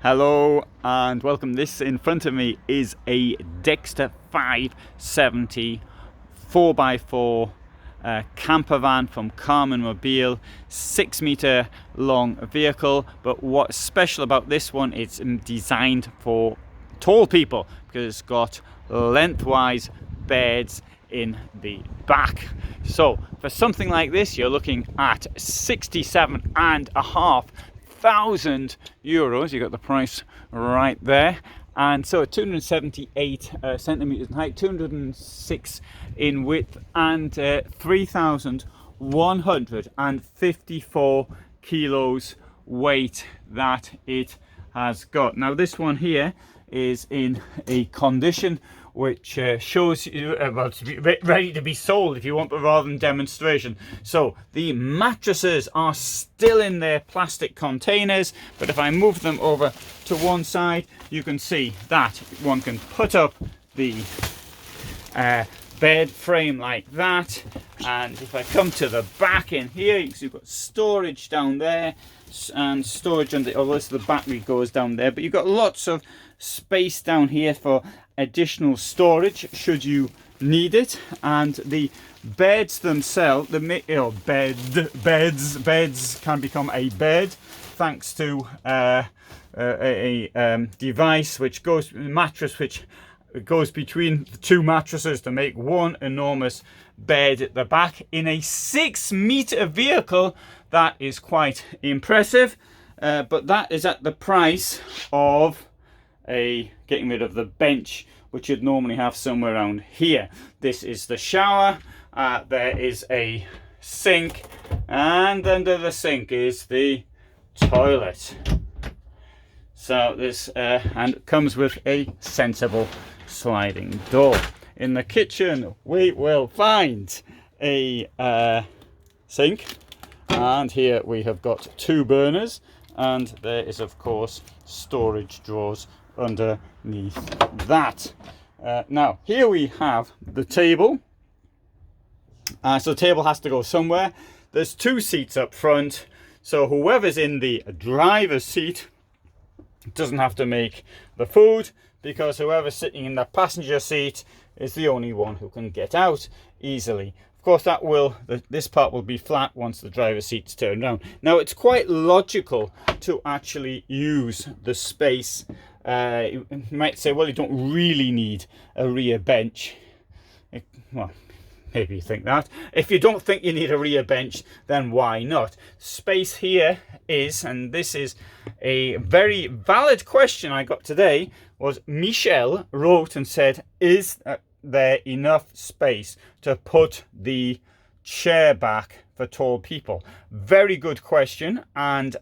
Hello and welcome. This in front of me is a Dexter 570 4x4 camper van from Karmann Mobil, 6 meter long vehicle. But what's special about this one, it's designed for tall people because it's got lengthwise beds in the back. So for something like this, you're looking at 67,500 euros. You got the price right there. And so 278 centimeters in height, 206 in width, and 3,154 kilos weight that it has got. Now this one here is in a condition which shows you about to be ready to be sold if you want, but rather than demonstration. So the mattresses are still in their plastic containers, but if I move them over to one side, you can see that one can put up the bed frame like that. And if I come to the back in here, you can see you've got storage down there and storage under, although the battery goes down there, but you've got lots of space down here for additional storage should you need it. And the beds themselves, beds can become a bed thanks to a device which goes, mattress which goes between the two mattresses to make one enormous bed at the back in a 6 meter vehicle. That is quite impressive, but that is at the price of getting rid of the bench which you'd normally have somewhere around here. This is the shower, there is a sink, and under the sink is the toilet. So this and it comes with a sensible sliding door. In the kitchen we will find a sink, and here we have got 2 burners, and there is of course storage drawers underneath that. Now here we have the table. So the table has to go somewhere. There's 2 seats up front, so whoever's in the driver's seat doesn't have to make the food, because whoever's sitting in the passenger seat is the only one who can get out easily. Of course, this part will be flat once the driver's seat's turned around. Now it's quite logical to actually use the space. You might say, well, you don't really need a rear bench. Well, maybe you think that. If you don't think you need a rear bench, then why not? Space here is, and this is a very valid question I got today, was Michelle wrote and said, is there enough space to put the chair back for tall people? Very good question. And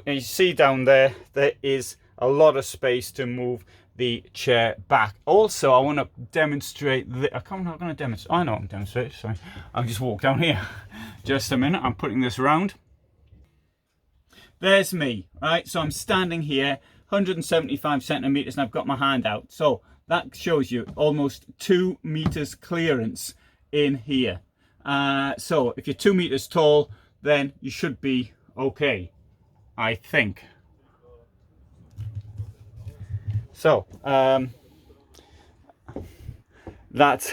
you see down there is a lot of space to move the chair back. Also, I want to demonstrate I'm not going to demonstrate. I know I'm demonstrating. Sorry, I'll just walk down here. Just a minute. I'm putting this around. There's me. Right. So I'm standing here, 175 centimeters, and I've got my hand out. So that shows you almost 2 meters clearance in here. So if you're 2 meters tall, then you should be okay, I think. So that's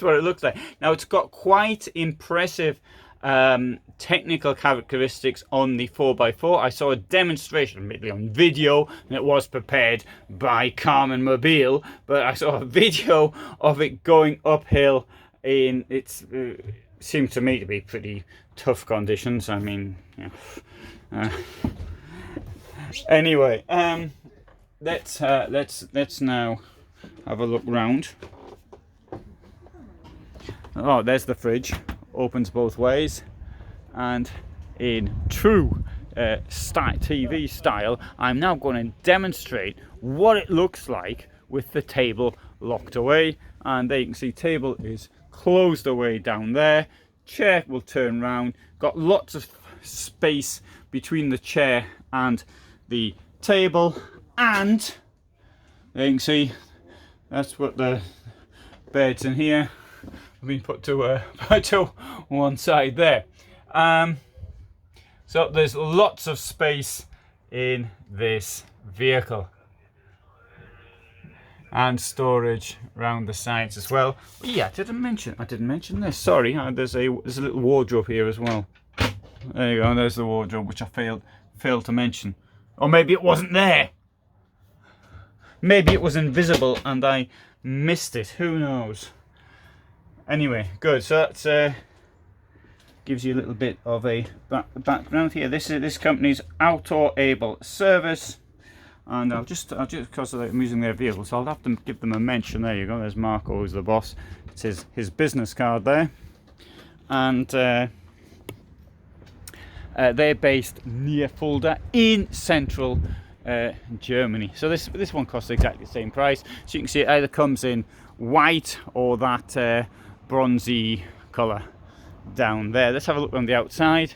what it looks like. Now it's got quite impressive technical characteristics on the 4x4. I saw a demonstration, admittedly on video, and it was prepared by Karmann Mobil, but I saw a video of it going uphill in seemed to me to be pretty tough conditions. I mean, yeah. Anyway, let's now have a look round. Oh, there's the fridge, opens both ways, and in true TV style, I'm now going to demonstrate what it looks like with the table locked away. And there you can see table is closed away down there. Chair will turn round, got lots of space between the chair and the table, and there you can see that's what the beds in here have been put to one side there. So there's lots of space in this vehicle. And storage around the sides as well. Yeah, I didn't mention this. Sorry, there's a little wardrobe here as well. There you go. There's the wardrobe, which I failed to mention. Or maybe it wasn't there. Maybe it was invisible and I missed it. Who knows? Anyway, good. So that gives you a little bit of a background here. This is this company's Outdoor Able Service. And I'll just because I'm using their vehicle, so I'll have to give them a mention. There you go. There's Marco, who's the boss. It's his business card there, and they're based near Fulda in central Germany. So this one costs exactly the same price. So you can see it either comes in white or that bronzy colour down there. Let's have a look on the outside.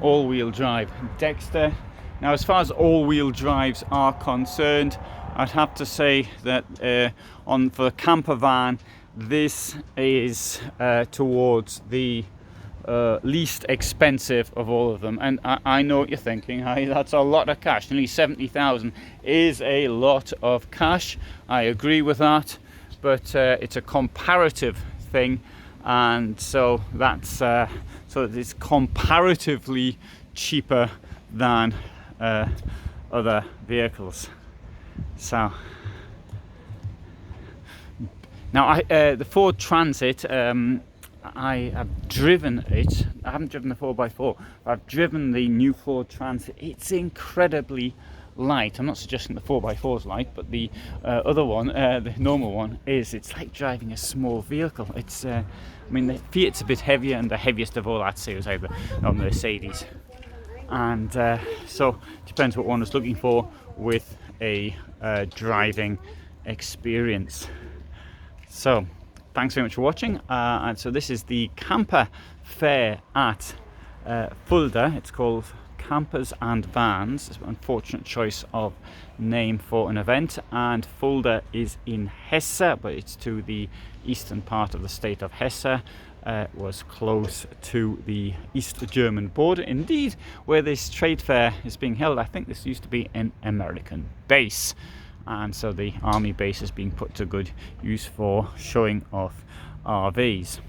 All-wheel drive Dexter. Now, as far as all-wheel drives are concerned, I'd have to say that for the camper van, this is towards the least expensive of all of them. And I know what you're thinking. That's a lot of cash. Nearly 70,000 is a lot of cash. I agree with that, but it's a comparative thing, and so that's so it's comparatively cheaper than other vehicles. So now the Ford Transit, I have driven it. I haven't driven the 4x4. I've driven the new Ford Transit. It's incredibly light. I'm not suggesting the 4x4 is light, but the other one, the normal one, it's like driving a small vehicle. It's I mean, the Fiat's a bit heavier, and the heaviest of all I'd say was either a Mercedes. And so it depends what one is looking for with a driving experience. So thanks very much for watching, and so this is the camper fair at Fulda. It's called Campers and Vans. It's an unfortunate choice of name for an event, and Fulda is in Hesse, but it's to the eastern part of the state of Hesse. Was close to the East German border. Indeed, where this trade fair is being held, I think this used to be an American base, and so the army base is being put to good use for showing off RVs.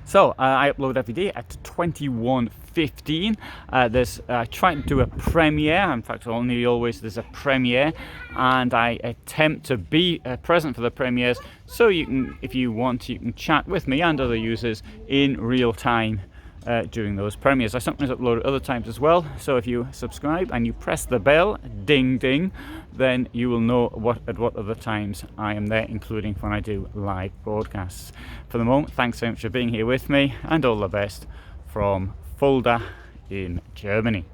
So I upload every day at 21:15. I try to do a premiere. In fact, only always there's a premiere, and I attempt to be present for the premieres. So you can, if you want, you can chat with me and other users in real time during those premieres. I sometimes upload at other times as well. So if you subscribe and you press the bell, ding ding, then you will know at what other times I am there, including when I do live broadcasts. For the moment, thanks so much for being here with me, and all the best from Fulda in Germany.